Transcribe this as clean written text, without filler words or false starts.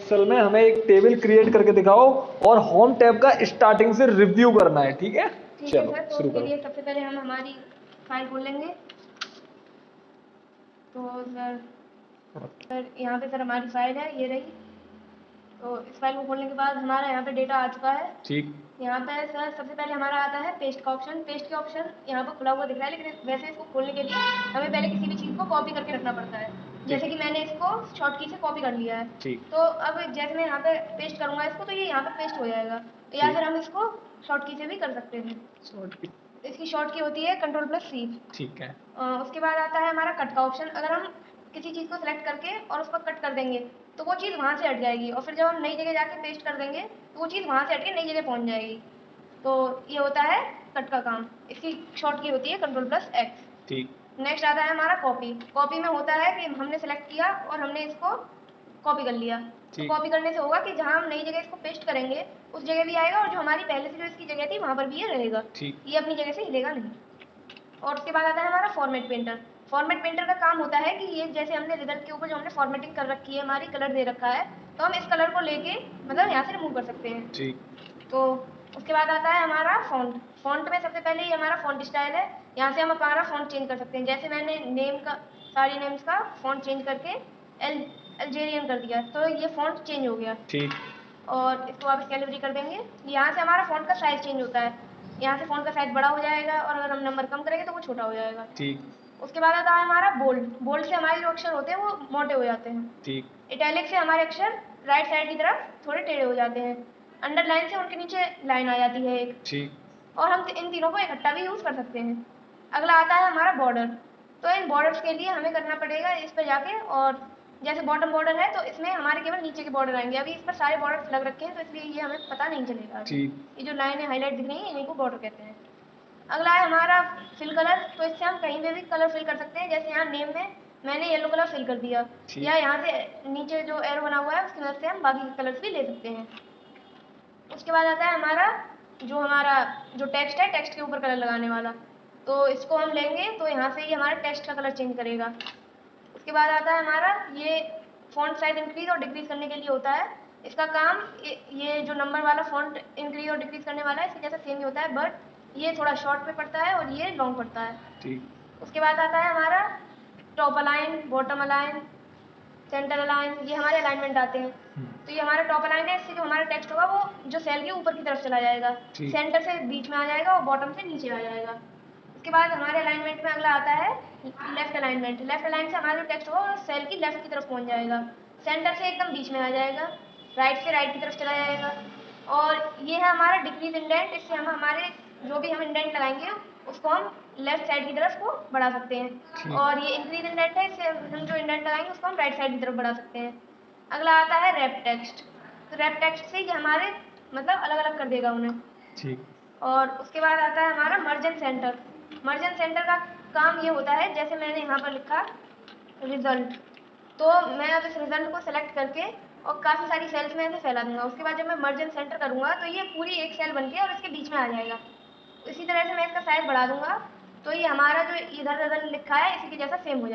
Excel में हमें एक टेबल क्रिएट करके दिखाओ और होम टैब का स्टार्टिंग से रिव्यू करना है, ठीक है? चलो सर, तो शुरू उसके करो। लिए सबसे पहले हम हमारी फाइल खोल लेंगे। तो सर यहाँ पे सर हमारी फाइल है, ये रही। तो इस फाइल को खोलने के बाद हमारा यहाँ पे डेटा आ चुका है। ठीक। यहाँ पे सर सबसे पहले हमारा आता है पेस्ट का ऑप्शन। पेस्ट के ऑप्शन यहाँ पर खुला हुआ दिख रहा है, लेकिन वैसे इसको खोलने के लिए हमें पहले किसी भी चीज़ को कॉपी करके रखना पड़ता है। जैसे कि मैंने इसको शॉर्ट की से कॉपी कर लिया है। ठीक। तो अब जैसे मैं यहाँ पे पेस्ट करूँगा इसको, तो ये यहाँ पे पेस्ट हो जाएगा। या फिर हम इसको शॉर्ट की से भी कर सकते हैं। इसकी शॉर्ट की होती है Ctrl+C। ठीक है। उसके बाद आता है हमारा कट का ऑप्शन। अगर हम किसी चीज़ को सिलेक्ट करके और उस पर कट कर देंगे तो वो चीज़ वहाँ से हट जाएगी, और फिर जब हम नई जगह जाके पेस्ट कर देंगे तो वो चीज़ वहाँ से हट के नई जगह पहुँच जाएगी। तो ये होता है कट का काम। इसकी शॉर्ट की होती है Ctrl+X। ठीक। नेक्स्ट आता है हमारा कॉपी। कॉपी में होता है कि हमने सेलेक्ट किया और हमने इसको कॉपी कर लिया। तो कॉपी करने से होगा कि जहाँ हम नई जगह इसको पेस्ट करेंगे उस जगह भी आएगा, और जो हमारी पहले से जो इसकी जगह थी वहाँ पर भी ये रहेगा। ये अपनी जगह से हिलेगा नहीं। और उसके बाद आता है हमारा फॉर्मेट पेंटर। फॉर्मेट पेंटर का काम होता है कि ये जैसे हमने रिजल्ट के ऊपर जो हमने फॉर्मेटिंग कर रखी है, हमारी कलर दे रखा है, तो हम इस कलर को लेके मतलब यहाँ से रिमूव कर सकते हैं। ठीक। तो उसके बाद आता है हमारा फॉन्ट। फॉन्ट में सबसे पहले ये हमारा फॉन्ट स्टाइल है। यहाँ से हम हमारा फॉन्ट चेंज कर सकते हैं। जैसे मैंने नेम का सारी नेम्स का फॉन्ट चेंज करके अल्जेरियन कर दिया, तो ये फॉन्ट चेंज हो गया। ठीक। और इसको वापस कैलिब्रेट कर देंगे। यहाँ से हमारा फॉन्ट का साइज चेंज होता है। यहाँ से फॉन्ट का साइज बड़ा हो जाएगा, और अगर हम नंबर कम करेंगे तो वो छोटा हो जाएगा। ठीक। उसके बाद आता है हमारा बोल्ड। बोल्ड से हमारे जो अक्षर होते हैं वो मोटे हो जाते हैं। ठीक। इटैलिक से हमारे अक्षर राइट साइड की तरफ थोड़े टेढ़े हो जाते हैं। अंडरलाइन से उनके नीचे लाइन आ जाती है एक। ठीक। और हम इन तीनों को इकट्ठा भी यूज़ कर सकते हैं। अगला आता है हमारा बॉर्डर। तो इन बॉर्डर्स के लिए हमें करना पड़ेगा इस पर जाके, और जैसे बॉटम बॉर्डर है तो इसमें हमारे केवल नीचे के बॉर्डर आएंगे। अभी इस पर सारे बॉर्डर्स लग रखे हैं, तो इसलिए ये हमें पता नहीं चलेगा। ये जो लाइन है हाईलाइट दिख रही है, इन्हीं को बॉर्डर कहते हैं। अगला है हमारा फिल कलर। तो इससे हम कहीं पे भी कलर फिल कर सकते हैं। जैसे यहाँ नेम में मैंने येलो कलर फिल कर दिया, या यहाँ से नीचे जो एरो बना हुआ है उसकी मदद से हम बाकी के कलर्स भी ले सकते हैं। उसके बाद आता है हमारा जो टेक्स्ट है, टेक्स्ट के ऊपर कलर लगाने वाला। तो इसको हम लेंगे तो यहाँ से ही हमारा टेक्स्ट का कलर चेंज करेगा। उसके बाद आता है हमारा ये फॉन्ट साइज इंक्रीज और डिक्रीज करने के लिए होता है। इसका काम ये जो नंबर वाला फॉन्ट इंक्रीज और डिक्रीज करने वाला है, इसके जैसा सेम ही होता है, बट ये थोड़ा शॉर्ट पे पड़ता है और ये लॉन्ग पड़ता है। ठीक। उसके बाद आता है हमारा top align, bottom align, centre align. ये हमारे अलाइनमेंट आते हैं। तो ये हमारा टॉप अलाइन है। इससे जो हमारा टेक्स्ट होगा वो जो सेल के ऊपर की तरफ चला जाएगा, सेंटर से बीच में आ जाएगा और बॉटम से नीचे आ जाएगा। उसके बाद हमारे अलाइनमेंट में अगला आता है लेफ्ट अलाइनमेंट। लेफ्ट अलाइन से हमारा जो टेक्स्ट होगा वो सेल की लेफ्ट की तरफ पहुंच जाएगा, सेंटर से एकदम बीच में आ जाएगा, राइट से राइट की तरफ चला जाएगा। और ये है हमारा डिक्रीज इंडेंट। इससे हम हमारे जो भी हम इंडेंट लगाएंगे उसको हम लेफ्ट साइड की तरफ को बढ़ा सकते हैं। और ये इंक्रीज इंडेंट है। इससे हम जो इंडेंट लगाएंगे उसको हम राइट साइड की तरफ बढ़ा सकते हैं। अगला आता है रैप टेक्स्ट। तो रैप टेक्स्ट से ये हमारे मतलब अलग अलग कर देगा उन्हें। ठीक। और उसके बाद आता है हमारा मर्जन सेंटर। मर्जन सेंटर का काम ये होता है, जैसे मैंने यहाँ पर लिखा रिजल्ट, तो मैं अब इस रिजल्ट को सेलेक्ट करके और काफ़ी सारी सेल्स में ऐसे फैला दूंगा। उसके बाद जब मैं मर्जन सेंटर करूँगा तो ये पूरी एक सेल बन के और इसके बीच में आ जाएगा। इसी तरह से मैं इसका साइज बढ़ा दूंगा तो ये हमारा जो इधर उधर लिखा है इसी के जैसा सेम हो जाएगा।